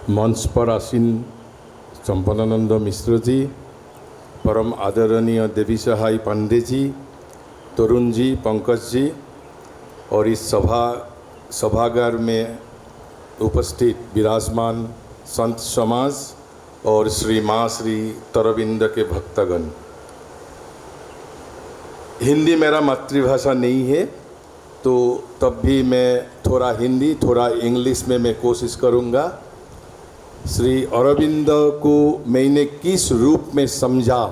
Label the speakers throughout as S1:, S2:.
S1: मंच पर आसीन चंपनानंद मिश्र जी, परम आदरणीय देवी सहाय पांडे जी, तरुण जी, पंकज जी और इस सभागार में उपस्थित विराजमान संत समाज और श्री माँ श्री तरविंद के भक्तगण। हिंदी मेरा मातृभाषा नहीं है, तो तब भी मैं थोड़ा हिंदी थोड़ा इंग्लिश में मैं कोशिश करूँगा। श्री अरविंद को मैंने किस रूप में समझा,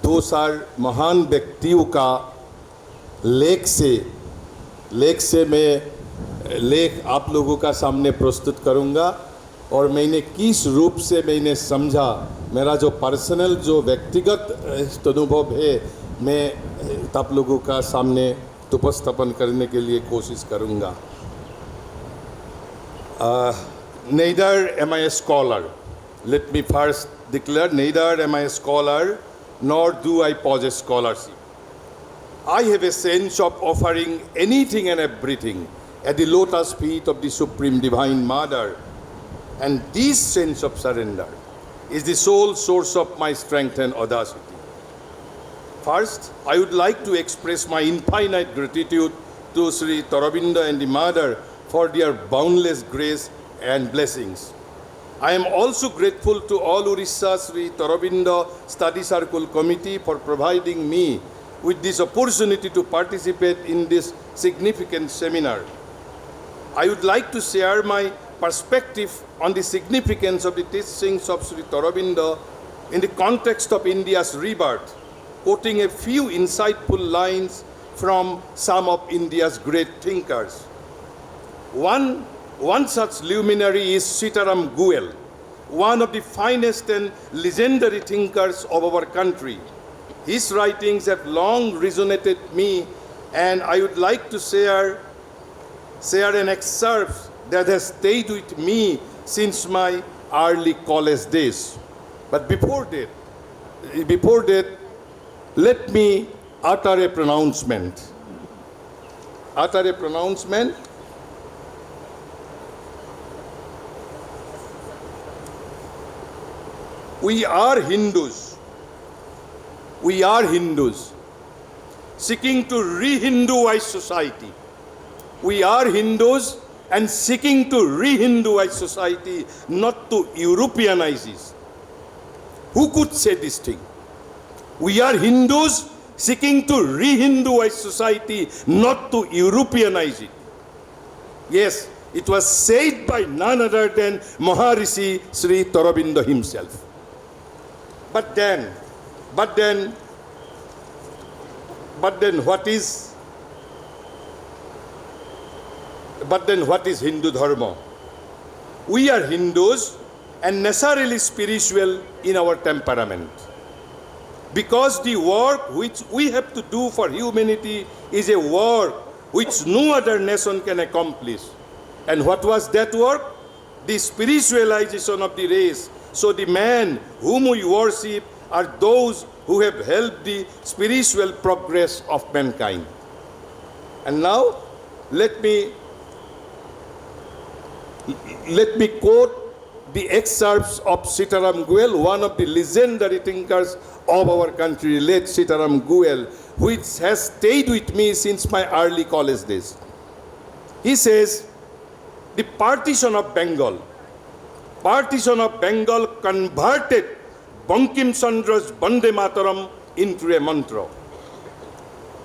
S1: 2-4 महान व्यक्तियों का लेख से मैं लेख आप लोगों का सामने प्रस्तुत करूंगा और मैंने किस रूप से मैंने समझा, मेरा जो पर्सनल जो व्यक्तिगत अनुभव है मैं आप लोगों का सामने उपस्थापन करने के लिए कोशिश करूंगा। Neither am I a scholar. Let me first declare, neither am I a scholar, nor do I possess scholarship. I have a sense of offering anything and everything at the lotus feet of the Supreme Divine Mother, and this sense of surrender is the sole source of my strength and audacity. First, I would like to express my infinite gratitude to Sri Aurobindo and the Mother for their boundless grace and blessings. I am also grateful to all Orissa Sri Aurobindo Study Circle Committee for providing me with this opportunity to participate in this significant seminar. I would like to share my perspective on the significance of the teachings of Sri Aurobindo in the context of India's rebirth, quoting a few insightful lines from some of India's great thinkers. One such luminary is Sitaram Goel, one of the finest and legendary thinkers of our country. His writings have long resonated me, and I would like to share an excerpt that has stayed with me since my early college days. But before that, let me utter a pronouncement. We are Hindus seeking to re-Hinduize society. We are Hindus and seeking to re-Hinduize society, not to Europeanize it. Who could say this thing? We are Hindus seeking to re-Hinduize society, not to Europeanize it. Yes, it was said by none other than Maharishi Sri Aurobindo himself. But then what is Hindu Dharma? We are Hindus and necessarily spiritual in our temperament, because the work which we have to do for humanity is a work which no other nation can accomplish. And what was that work? The spiritualization of the race. So the men whom we worship are those who have helped the spiritual progress of mankind. And now let me quote the excerpts of Sitaram Goel, one of the legendary thinkers of our country, late Sitaram Goel, which has stayed with me since my early college days. He says, the partition of Bengal converted Bankim Chandra's Bande Mataram into a mantra,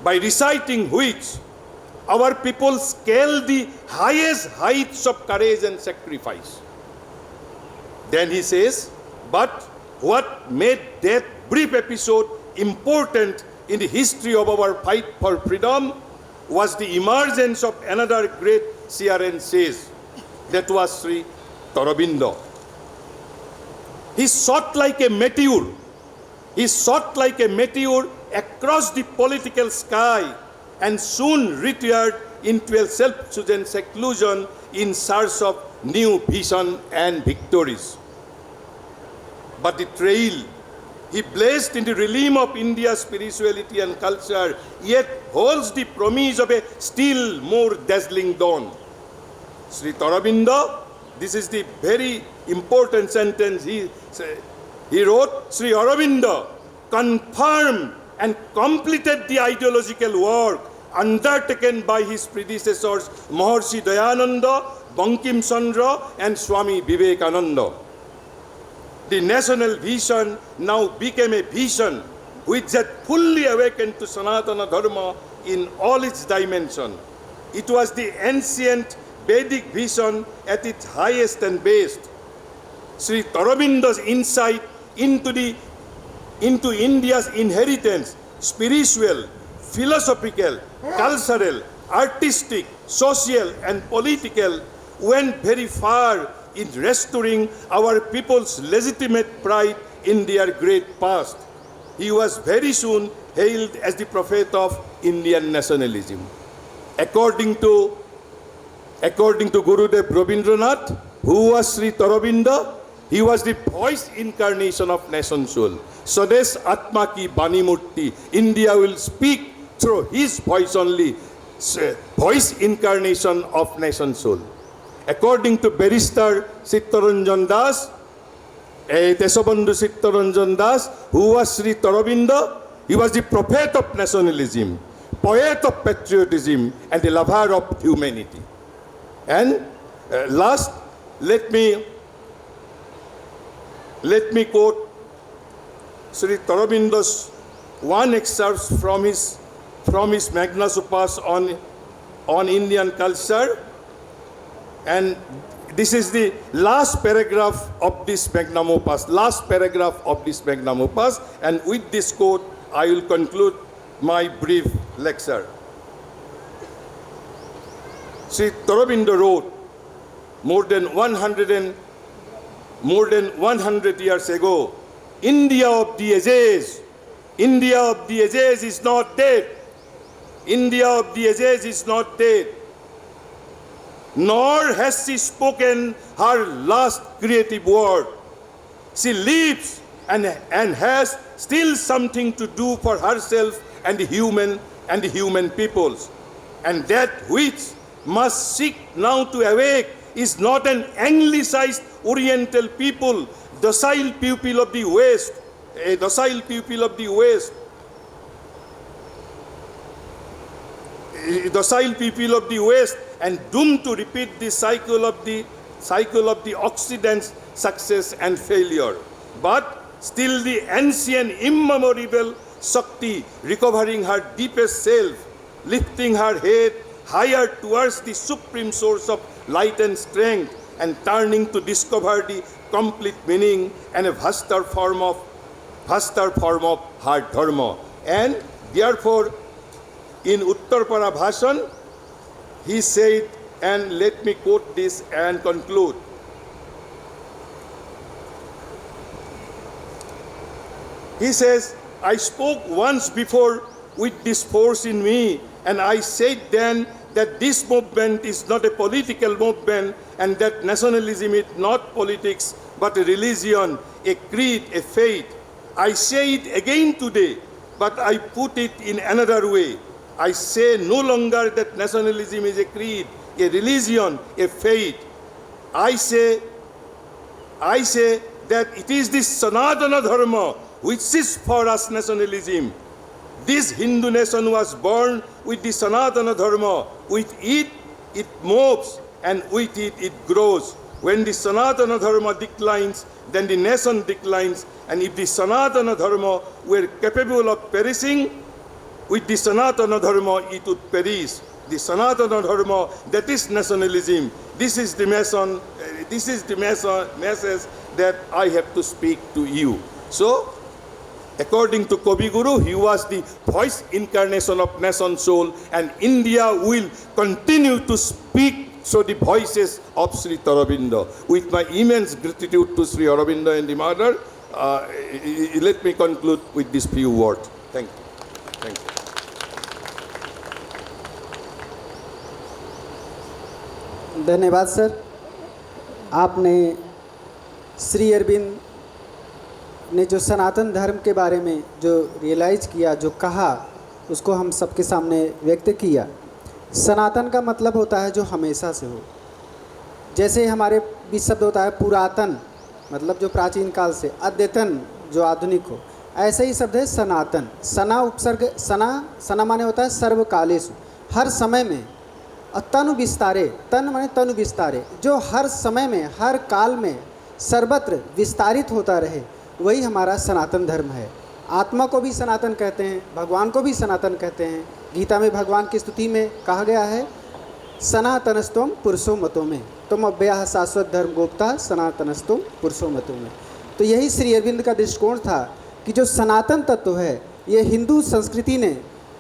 S1: by reciting which our people scaled the highest heights of courage and sacrifice. Then he says, but what made that brief episode important in the history of our fight for freedom was the emergence of another great CRN sage, that was Sri Aurobindo. He shot like a meteor across the political sky and soon retired into a self-chosen seclusion in search of new vision and victories. But the trail he blazed in the realm of India's spirituality and culture yet holds the promise of a still more dazzling dawn. Sri Aurobindo this is the very important sentence he wrote, Sri Aurobindo confirmed and completed the ideological work undertaken by his predecessors Maharishi Dayananda, Bankim Chandra and Swami Vivekananda. The national vision now became a vision which had fully awakened to Sanatana Dharma in all its dimensions. It was the ancient Vedic vision at its highest and best. Sri Aurobindo's insight into India's inheritance, spiritual, philosophical, cultural, artistic, social and political, went very far in restoring our people's legitimate pride in their great past. He was very soon hailed as the prophet of Indian nationalism. According to Gurudev Rabindranath, who was Sri Aurobindo, he was the voice incarnation of nation soul. Swadesh Atma ki Bani Murti. India will speak through his voice only, voice incarnation of nation soul. According to Barrister Chittaranjan Das, Deshabandhu Chittaranjan Das, who was Sri Aurobindo, he was the prophet of nationalism, poet of patriotism, and the lover of humanity. And last, let me quote Sri Aurobindo's one excerpt from his Magnus Opus on Indian culture, and this is the last paragraph of this Magnum Opus. And with this quote, I will conclude my brief lecture. Sri Aurobindo wrote more than 100 years ago, India of the ages is not dead. India of the ages is not dead. Nor has she spoken her last creative word. She lives and has still something to do for herself and the human peoples. And that which must seek now to awake is not an anglicized Oriental people, docile pupil of the West, and doomed to repeat the cycle of the Occident's success and failure. But still the ancient immemorable Shakti recovering her deepest self, lifting her head higher towards the supreme source of light and strength, and turning to discover the complete meaning and a vaster form of her dharma. And therefore, in Uttarpara Bhashan, he said, and let me quote this and conclude. He says, I spoke once before with this force in me, and I said then that this movement is not a political movement, and that nationalism is not politics, but a religion, a creed, a faith. I say it again today, but I put it in another way. I say no longer that nationalism is a creed, a religion, a faith. I say that it is this Sanatana Dharma which is for us nationalism. This Hindu nation was born with the Sanatana Dharma. With it, it moves, and with it, it grows. When the Sanatana Dharma declines, then the nation declines. And if the Sanatana Dharma were capable of perishing, with the Sanatana Dharma, it would perish. The Sanatana Dharma, that is nationalism. This is the message that I have to speak to you. So, according to Kavi Guru, he was the voice incarnation of nation soul, and India will continue to speak through the voices of Sri Aurobindo. With my immense gratitude to Sri Aurobindo and the mother, let me conclude with these few words. Thank you. Thank you.
S2: धन्यवाद sir. आपने श्री अरविंद ने जो सनातन धर्म के बारे में जो realise किया, जो कहा, उसको हम सबके सामने व्यक्त किया। सनातन का मतलब होता है जो हमेशा से हो। जैसे हमारे भी शब्द होता है पुरातन, मतलब जो प्राचीन काल से, अद्यतन जो आधुनिक हो। ऐसे ही शब्द है सनातन। सना उपसर्ग, सना माने होता है सर्वकालेषु, हर समय में। और तनु विस्तारे, तन माने तनु विस्तारे, जो हर समय में, हर काल में, सर्वत्र विस्तारित होता रहे, वही हमारा सनातन धर्म है। आत्मा को भी सनातन कहते हैं, भगवान को भी सनातन कहते हैं। गीता में भगवान की स्तुति में कहा गया है, सनातनस्तुम पुरुषो मतो में, तुम अव्ययः शाश्वत धर्म गोप्ता सनातनस्तुम पुरुषो मतो में। तो यही श्री अरविंद का दृष्टिकोण था कि जो सनातन तत्व है, ये हिंदू संस्कृति ने,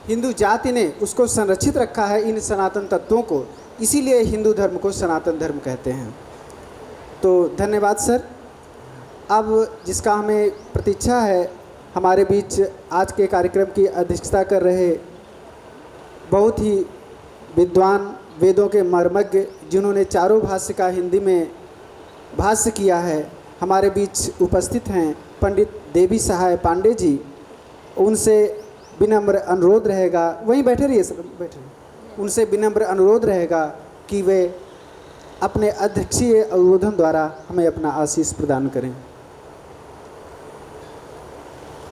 S2: हिंदू जाति ने उसको संरक्षित रखा है, इन सनातन तत्वों को, इसीलिए हिंदू धर्म को सनातन धर्म कहते हैं। तो धन्यवाद सर। अब जिसका हमें प्रतीक्षा है, हमारे बीच आज के कार्यक्रम की अध्यक्षता कर रहे बहुत ही विद्वान, वेदों के मर्मज्ञ, जिन्होंने चारों भाष्य का हिंदी में भाष्य किया है, हमारे बीच उपस्थित हैं पंडित देवी सहाय पांडे जी। उनसे विनम्र अनुरोध रहेगा, वहीं बैठे रहिए सर, बैठे, उनसे विनम्र अनुरोध रहेगा कि वे अपने अध्यक्षीय अवरोधन द्वारा हमें अपना आशीष प्रदान करें।